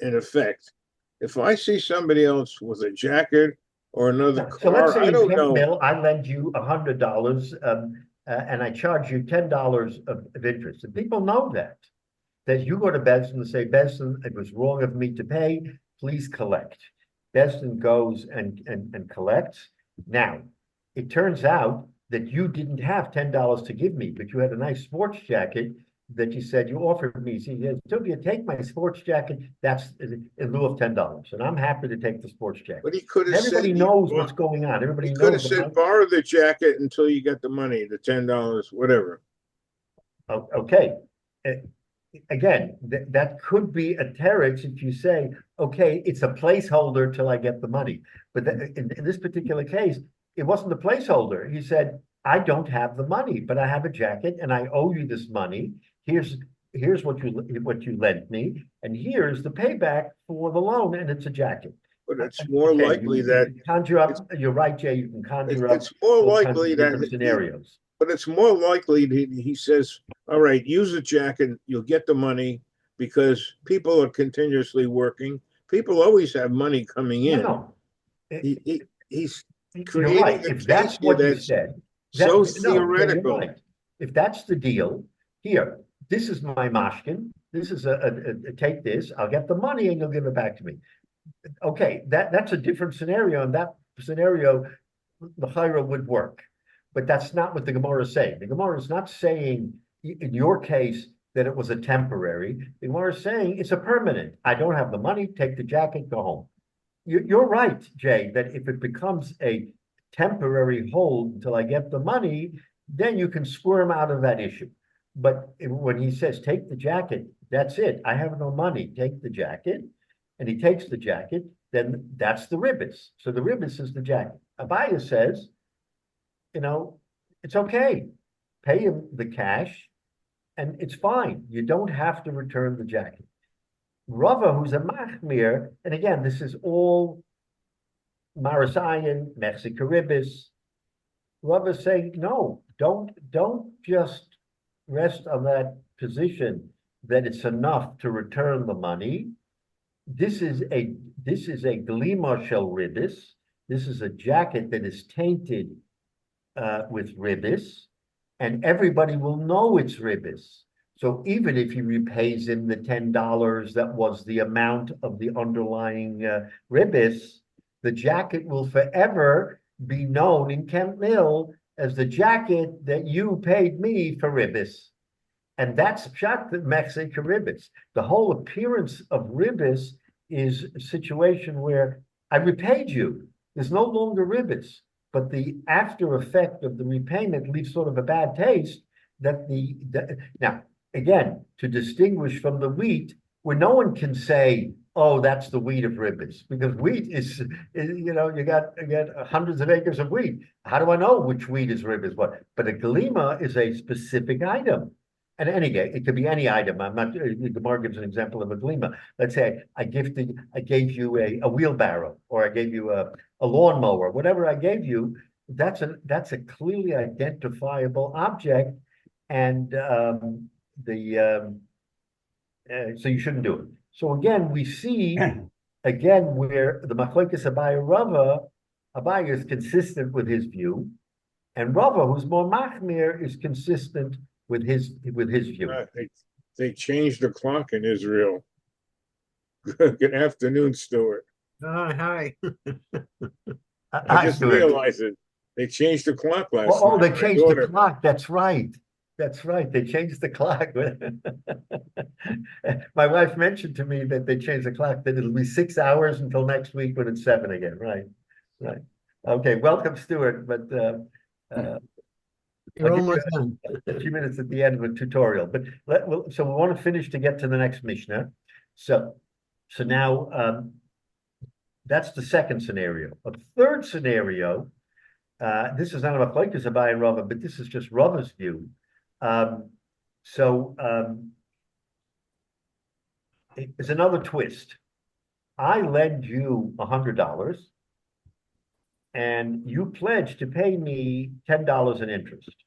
In effect, if I see somebody else with a jacket or another car, so let's say I don't know. Mill, I lend you $100, and I charge you $10 of interest, and people know that you go to Bezdin and say, Bezdin, it was wrong of me to pay, please collect. Bezdin goes and collects. Now, it turns out that you didn't have $10 to give me, but you had a nice sports jacket that you said you offered me. So you said, Tuvia, take my sports jacket. That's in lieu of $10, and I'm happy to take the sports jacket. But he could have said, everybody knows what's going on. Everybody knows. Could have said, borrow the jacket until you get the money, the $10, whatever. Okay. Again, that could be a teretz if you say, okay, it's a placeholder till I get the money. But in this particular case, it wasn't a placeholder. He said, I don't have the money, but I have a jacket and I owe you this money. Here's what you lent me, and here's the payback for the loan, and it's a jacket. But it's more likely that conjure up. You're right, Jay. You can conjure up. It's more likely that scenarios. But it's more likely he says, all right, use a jacket, you'll get the money, because people are continuously working. People always have money coming in. No. You're creating right. a If case that's here what you that's said, so no, theoretical. you're right. If that's the deal, here, this is my mashkin. This is take this. I'll get the money and you'll give it back to me. Okay, that's a different scenario, and that scenario, the chayra would work, but that's not what the Gemara is saying. The Gemara is not saying in your case that it was a temporary. The Gemara is saying it's a permanent. I don't have the money. Take the jacket. Go home. You're right, Jay, that if it becomes a temporary hold until I get the money, then you can squirm out of that issue. But when he says, take the jacket, that's it. I have no money. Take the jacket. And he takes the jacket, then that's the ribbis. So the ribbis is the jacket. Abaya says, it's okay. Pay him the cash and it's fine. You don't have to return the jacket. Rava, who's a machmir, and again, this is all Marasayan, Mexico ribbis. Rava saying, no, don't just rest on that position that it's enough to return the money. This is a glima shel ribbis. This is a jacket that is tainted with ribbis, and everybody will know it's ribbis. So even if he repays him the $10 that was the amount of the underlying ribbis, the jacket will forever be known in Kent Mill as the jacket that you paid me for ribbis. And that's pshat the Mexican ribbis. The whole appearance of ribbis is a situation where I repaid you. There's no longer ribbis, but the after effect of the repayment leaves sort of a bad taste. Now, again, to distinguish from the wheat, where no one can say, "Oh, that's the wheat of ribbis," because wheat is you got hundreds of acres of wheat. How do I know which wheat is ribbis? What? But a galima is a specific item. And it could be any item. I'm not. The Gemara gives an example of a glima. Let's say I gave you a wheelbarrow, or I gave you a lawnmower. Whatever I gave you, that's a clearly identifiable object, and so you shouldn't do it. So again, we see where the machlokes Abaya is consistent with his view, and Rava, who's more machmir, is consistent with his view. They changed the clock in Israel. Good afternoon, Stuart. Hi. I just realized it. They changed the clock last night. Oh, they changed the clock. That's right. They changed the clock. My wife mentioned to me that they changed the clock, that it'll be 6 hours until next week when it's 7 again. Right. Okay. Welcome, Stuart. But You're almost done. A few minutes at the end of a tutorial, but so we want to finish to get to the next Mishnah. So now that's the second scenario. A third scenario, this is not a machlokes Abaye and Rava, but this is just Rava's view. It's another twist. I lend you $100. And you pledge to pay me $10 in interest.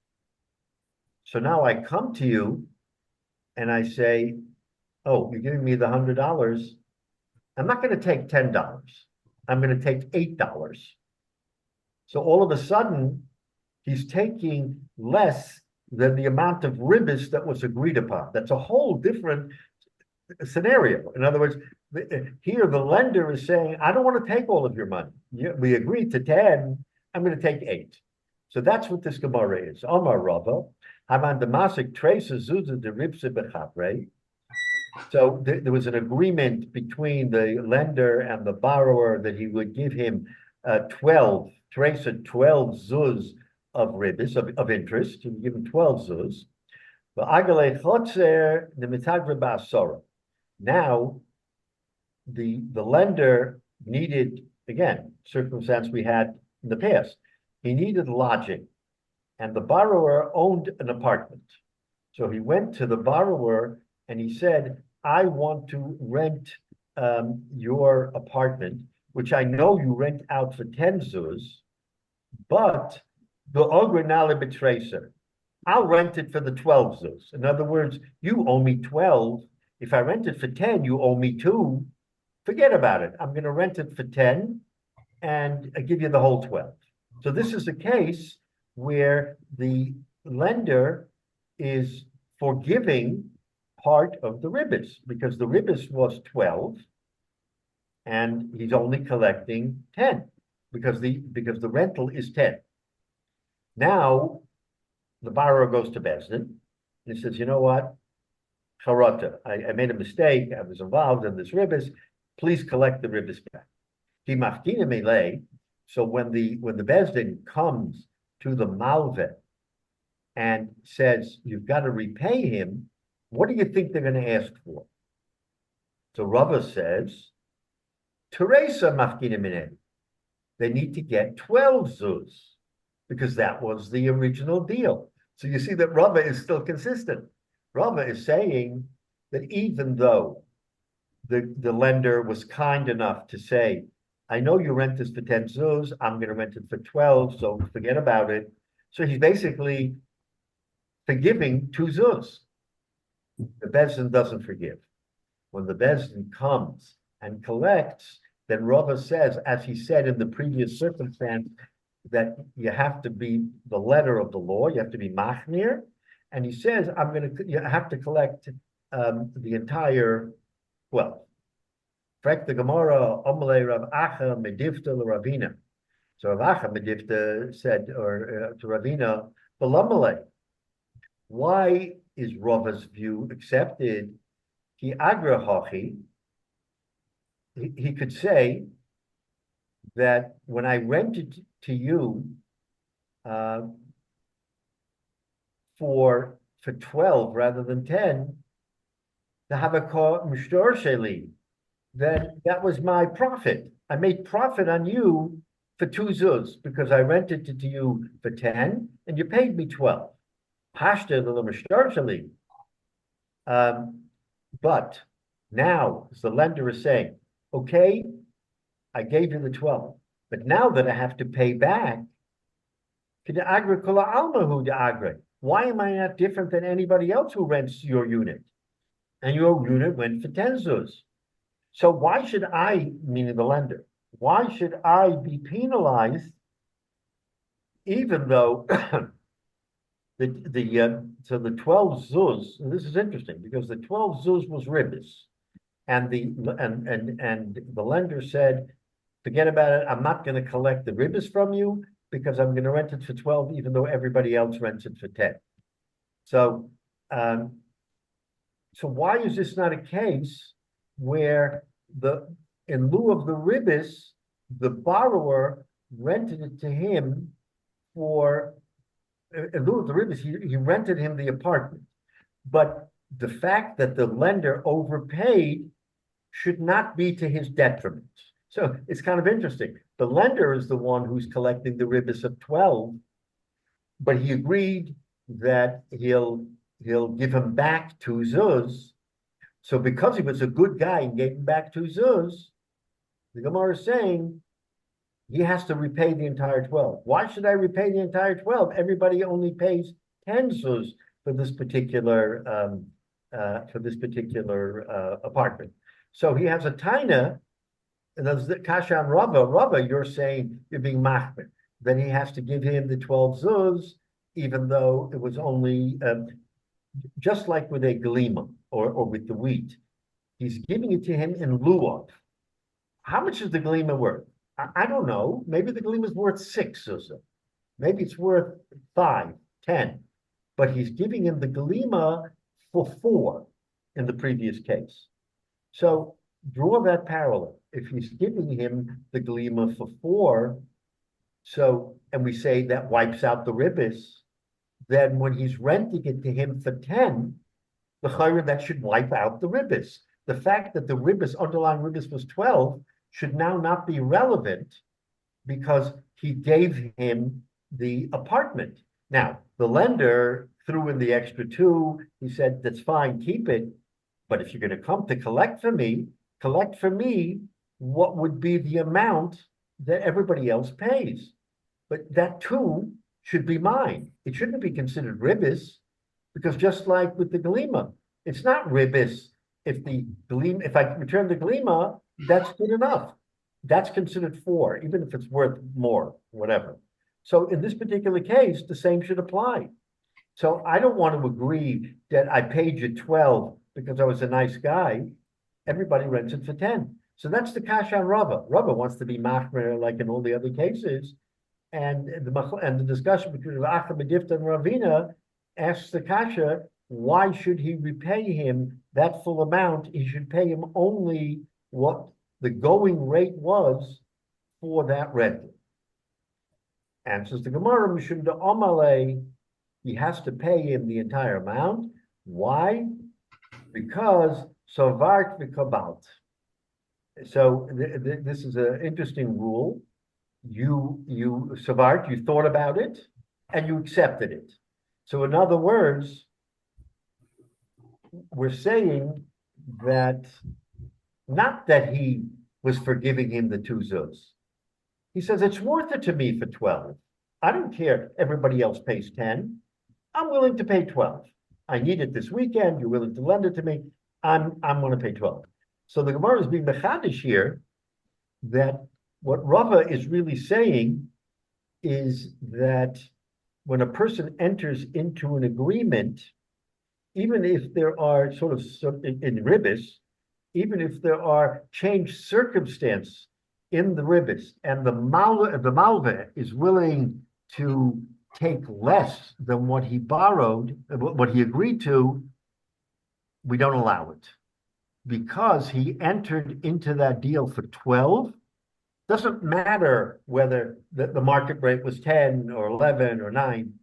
So now I come to you and I say, oh, you're giving me the $100. I'm not going to take $10. I'm going to take $8. So all of a sudden, he's taking less than the amount of ribbis that was agreed upon. That's a whole different scenario. In other words, here the lender is saying, I don't want to take all of your money. We agreed to 10, I'm going to take 8. So that's what this Gemara is. Omar Rava, Haman Damasik traces Zuza de Ripse Bechabre. So there was an agreement between the lender and the borrower that he would give him 12 zuz of ribbis, of interest. He would give him 12 zuz. Now, the lender needed, again, circumstance we had in the past. He needed lodging, and the borrower owned an apartment. So he went to the borrower and he said, I want to rent your apartment, which I know you rent out for 10 zuz, but the ogrenale betracer, I'll rent it for the 12 zuz. In other words, you owe me 12. If I rent it for 10, you owe me 2. Forget about it. I'm going to rent it for 10 and I give you the whole 12. So this is a case where the lender is forgiving part of the ribbis because the ribbis was 12 and he's only collecting 10 because the rental is 10. Now the borrower goes to Bezdin and he says, you know what? Charata, I made a mistake. I was involved in this ribbis. Please collect the ribbis back. So when the Bezdin comes to the Malveh and says, you've got to repay him, what do you think they're going to ask for? So Rava says, Teresa mafkina minei. They need to get 12 zuz because that was the original deal. So you see that Rava is still consistent. Rava is saying that even though the lender was kind enough to say, I know you rent this for 10 zuz, I'm going to rent it for 12, so forget about it. So he's basically forgiving 2 zuz. The Bezdin doesn't forgive. When the Bezdin comes and collects, then Rava says, as he said in the previous circumstance, that you have to be the letter of the law, you have to be machmir, and he says, you have to collect the entire 12. Frek the Gemara, Omle Rav Acha Medivta Ravina. So Rav Acha Medivta said, to Ravina, Balamale, why is Rava's view accepted? Ki agra hachi. He could say that when I rented to you for 12 rather than 10, the havakah mishtor sheli, then that was my profit. I made profit on you for 2 zuz because I rented it to you for 10 and you paid me 12. Pashta the mishtor sheli. But now, as the lender is saying, okay, I gave you the 12, but now that I have to pay back, why am I not different than anybody else who rents your unit? And your unit went for 10 zuz. So why should I, meaning the lender, why should I be penalized even though so the 12 zuz, and this is interesting because the 12 zuz was ribbis, and the lender said, forget about it, I'm not going to collect the ribbis from you because I'm going to rent it for 12, even though everybody else rents it for 10. So why is this not a case where in lieu of the ribbis, the borrower rented it to him for, in lieu of the ribbis, he rented him the apartment. But the fact that the lender overpaid should not be to his detriment. So it's kind of interesting. The lender is the one who's collecting the ribbis of 12, but he agreed that he'll give him back 2 zuz. So because he was a good guy and gave him back 2 zuz, the Gemara is saying he has to repay the entire 12. Why should I repay the entire 12? Everybody only pays 10 zuz for this particular apartment. So he has a taina, and that's the kasha on Rava. Rava, you're saying you're being machmir. Then he has to give him the 12 zuz, even though it was only just like with a glima or with the wheat. He's giving it to him in lieu of. How much is the glima worth? I don't know. Maybe the glima is worth 6 or so. Maybe it's worth 5, 10. But he's giving him the glima for 4 in the previous case. So draw that parallel. If he's giving him the glima for 4, and we say that wipes out the ribbis, then when he's renting it to him for 10, the chayra, that should wipe out the ribbis. The fact that the ribbis, underlying ribbis was 12, should now not be relevant because he gave him the apartment. Now, the lender threw in the extra 2. He said, that's fine, keep it. But if you're going to come to collect for me what would be the amount that everybody else pays. But that 2 should be mine. It shouldn't be considered ribbis, because just like with the glima, it's not ribbis. If I return the glima, that's good enough. That's considered 4, even if it's worth more, whatever. So in this particular case, the same should apply. So I don't want to agree that I paid you 12 because I was a nice guy. Everybody rents it for 10. So that's the kasha on Rava. Rava wants to be machmer like in all the other cases. And the discussion between Rav Medifta and Ravina asks the kasha, why should he repay him that full amount? He should pay him only what the going rate was for that rental. Answers the Gemara, Mishum de Omale, he has to pay him the entire amount. Why? Because Sovart v'kabalt. So this is an interesting rule. You Savart, you thought about it and you accepted it. So in other words, we're saying that not that he was forgiving him the 2 zuz. He says it's worth it to me for 12. I don't care. Everybody else pays 10. I'm willing to pay 12. I need it this weekend. You're willing to lend it to me. I'm going to pay 12. So the Gemara is being mechadish here that what Rava is really saying is that when a person enters into an agreement, even if there are sort of in ribis, even if there are changed circumstance in the ribis, and the malve is willing to take less than what he borrowed, what he agreed to, we don't allow it. Because he entered into that deal for 12, doesn't matter whether the market rate was 10 or 11 or 9,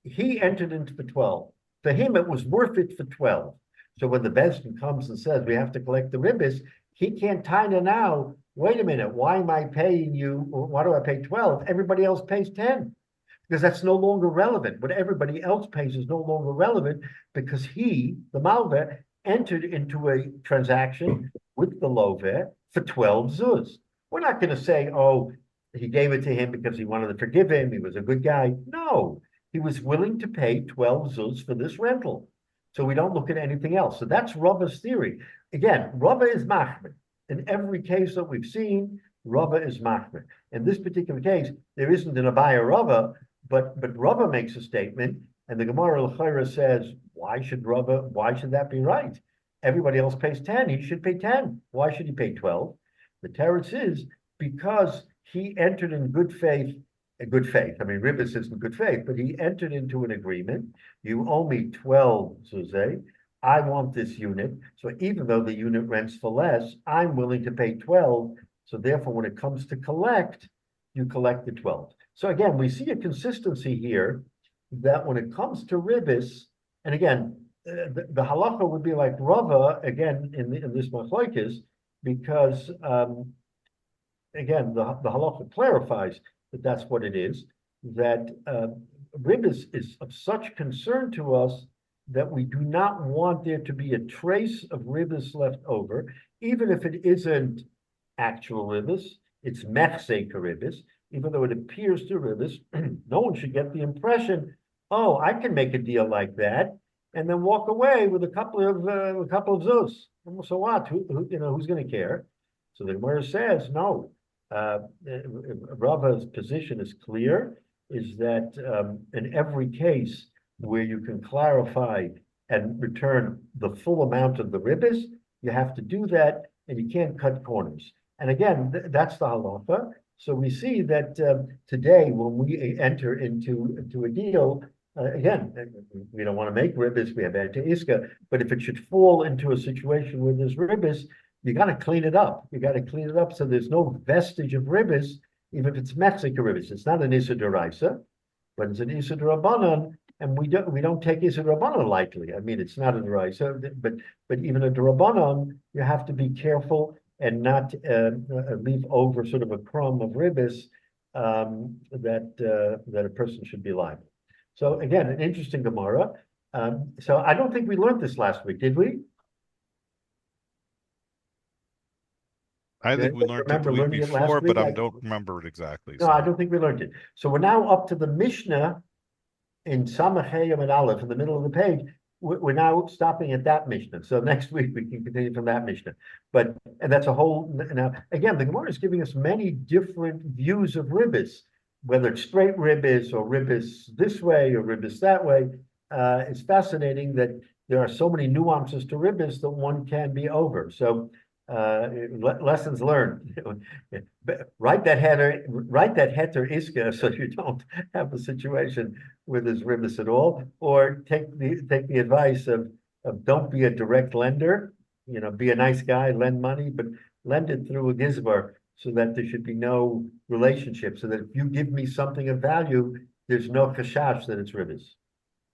he entered into the 12. For him, it was worth it for 12. So when the Besdin comes and says we have to collect the ribis, he can't taina now, wait a minute, why am I paying you, why do I pay 12? Everybody else pays 10. Because that's no longer relevant. What everybody else pays is no longer relevant because he, the malveh, entered into a transaction with the loveh for 12 zuz. We're not going to say, oh, he gave it to him because he wanted to forgive him. He was a good guy. No, he was willing to pay 12 zuz for this rental. So we don't look at anything else. So that's Rava's theory. Again, Rava is machmer. In every case that we've seen, Rava is machmer. In this particular case, there isn't an Abaya Rava, but Rava makes a statement, and the Gemara L'chaira says, why should that be right? Everybody else pays 10. He should pay 10. Why should he pay 12? The teretz is because he entered in good faith. I mean, Ribbis isn't good faith, but he entered into an agreement. You owe me 12 zuzeh. I want this unit. So even though the unit rents for less, I'm willing to pay 12. So therefore, when it comes to collect, you collect the 12. So again, we see a consistency here that when it comes to Ribbis, and again, the halacha would be like Rava, again, in this machlokes, because, again, the halacha clarifies that that's what it is, that Ribbis is of such concern to us that we do not want there to be a trace of Ribbis left over, even if it isn't actual Ribbis, it's mechsek Ribbis, even though it appears to Ribbis, no one should get the impression, oh, I can make a deal like that, and then walk away with a couple of zuz. So what? Who's going to care? So the Gemara says no. Rava's position is clear: is that in every case where you can clarify and return the full amount of the ribbis, you have to do that, and you can't cut corners. And again, that's the halacha. So we see that today, when we enter into a deal. Again, we don't want to make ribbis, we have anti-iska, but if it should fall into a situation where there's ribbis, you got to clean it up. You got to clean it up so there's no vestige of ribbis, even if it's Mexican ribbis. It's not an Issa Deraisa, but it's an Issa Derabanan, and we don't take Issa Derabanan lightly. I mean, it's not a Deraisa, but even a Derabanan, you have to be careful and not leave over sort of a crumb of ribbis that a person should be liable. So again, an interesting Gemara. So I don't think we learned this last week, did we? I think we learned it the week before, but I don't remember it exactly. No, I don't think we learned it. So we're now up to the Mishnah in Samachayim and Aleph in the middle of the page. We're now stopping at that Mishnah. So next week we can continue from that Mishnah. And that's a whole, now, again, the Gemara is giving us many different views of ribbis. whether it's straight ribbis or ribbis this way or ribbis that way, it's fascinating that there are so many nuances to ribbis that one can be over. So lessons learned. Write that heter iska so you don't have a situation where there's ribbis at all, or take the advice of don't be a direct lender. Be a nice guy, lend money, but lend it through a gizbar so that there should be no relationship. So that if you give me something of value, there's no chashash that it's ribbis.